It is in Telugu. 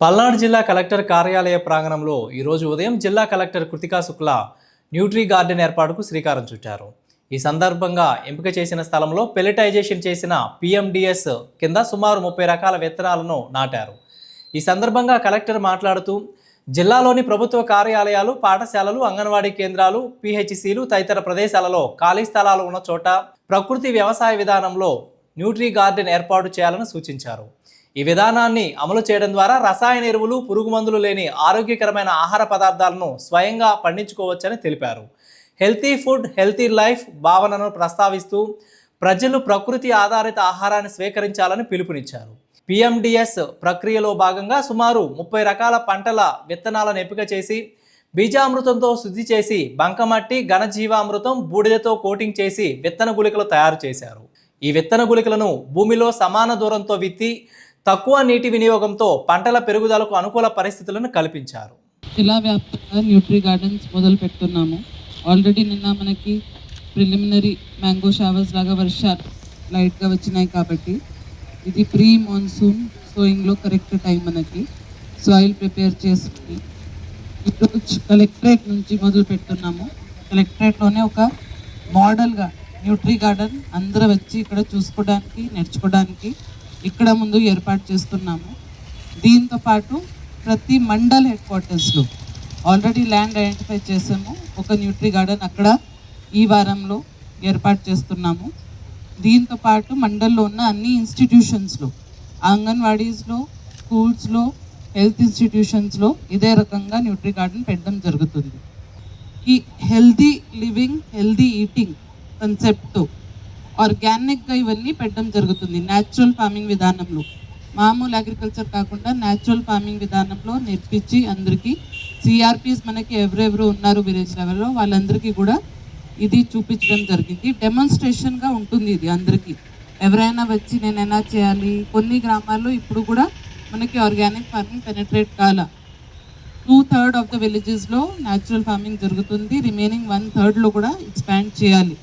పల్నాడు జిల్లా కలెక్టర్ కార్యాలయ ప్రాంగణంలో ఈరోజు ఉదయం జిల్లా collector Kritika Shukla nutri garden ఏర్పాటుకు శ్రీకారం చుట్టారు. ఈ సందర్భంగా ఎంపిక చేసిన స్థలంలో పెల్లెటైజేషన్ చేసిన PMDS కింద సుమారు 30 రకాల విత్తనాలను నాటారు. ఈ సందర్భంగా కలెక్టర్ మాట్లాడుతూ జిల్లాలోని ప్రభుత్వ కార్యాలయాలు, పాఠశాలలు, అంగన్వాడీ కేంద్రాలు, PHCలు తదితర ప్రదేశాలలో ఖాళీ స్థలాలు ఉన్న చోట ప్రకృతి వ్యవసాయ విధానంలో న్యూట్రీ గార్డెన్ ఏర్పాటు చేయాలని సూచించారు. ఈ విధానాన్ని అమలు చేయడం ద్వారా రసాయన ఎరువులు, పురుగు మందులు లేని ఆరోగ్యకరమైన ఆహార పదార్థాలను స్వయంగా పండించుకోవచ్చని తెలిపారు. హెల్తీ ఫుడ్, హెల్తీ లైఫ్ భావనను ప్రస్తావిస్తూ ప్రజలు ప్రకృతి ఆధారిత ఆహారాన్ని స్వీకరించాలని పిలుపునిచ్చారు. PMDS ప్రక్రియలో భాగంగా సుమారు 30 రకాల పంటల విత్తనాలను ఎంపిక చేసి బీజామృతంతో శుద్ధి చేసి బంకమట్టి, ఘనజీవామృతం, బూడిదతో కోటింగ్ చేసి విత్తన గుళికలు తయారు చేశారు. ఈ విత్తన గుళికలను భూమిలో సమాన దూరంతో విత్తి తక్కువ నీటి వినియోగంతో పంటల పెరుగుదలకు అనుకూల పరిస్థితులను కల్పించారు. జిల్లా వ్యాప్తంగా న్యూట్రీ గార్డెన్స్ మొదలు పెడుతున్నాము. ఆల్రెడీ నిన్న మనకి ప్రిలిమినరీ మ్యాంగో షవర్స్ లాగా వర్షాలు లైట్గా వచ్చినాయి కాబట్టి ఇది ప్రీ మాన్సూన్ సోయింగ్లో కరెక్ట్ టైం మనకి సాయిల్ ప్రిపేర్ చేసుకుని ఈరోజు కలెక్టరేట్ నుంచి మొదలు పెడుతున్నాము. కలెక్టరేట్లోనే ఒక మోడల్గా న్యూట్రీ గార్డెన్ అందరూ వచ్చి ఇక్కడ చూసుకోవడానికి, నేర్చుకోవడానికి ఇక్కడ ముందు ఏర్పాటు చేస్తున్నాము. దీంతో పాటు ప్రతి మండల్ హెడ్ క్వార్టర్స్లో ఆల్రెడీ ల్యాండ్ ఐడెంటిఫై చేసాము. ఒక న్యూట్రీ గార్డెన్ అక్కడ ఈ వారంలో ఏర్పాటు చేస్తున్నాము. దీంతో పాటు మండల్లో ఉన్న అన్ని ఇన్స్టిట్యూషన్స్లో, అంగన్వాడీస్లో, స్కూల్స్లో, హెల్త్ ఇన్స్టిట్యూషన్స్లో ఇదే రకంగా న్యూట్రీ గార్డెన్ పెట్టడం జరుగుతుంది. ఈ హెల్దీ లివింగ్, హెల్దీ ఈటింగ్ కన్సెప్ట్తో ఆర్గానిక్గా ఇవన్నీ పెట్టడం జరుగుతుంది. న్యాచురల్ ఫార్మింగ్ విధానంలో, మామూలు అగ్రికల్చర్ కాకుండా న్యాచురల్ ఫార్మింగ్ విధానంలో నేర్పించి అందరికీ CRPs మనకి ఎవరెవరు ఉన్నారు విలేజ్ లెవెల్లో వాళ్ళందరికీ కూడా ఇది చూపించడం జరిగింది. డెమాన్స్ట్రేషన్గా ఉంటుంది ఇది అందరికీ. ఎవరైనా వచ్చి నేను ఎలా చేయాలి, కొన్ని గ్రామాల్లో ఇప్పుడు కూడా మనకి ఆర్గానిక్ ఫార్మింగ్ పెనట్రేట్ కాల 2/3 ఆఫ్ ద విలేజెస్లో న్యాచురల్ ఫార్మింగ్ జరుగుతుంది. రిమైనింగ్ 1/3లో కూడా ఎక్స్పాండ్ చేయాలి.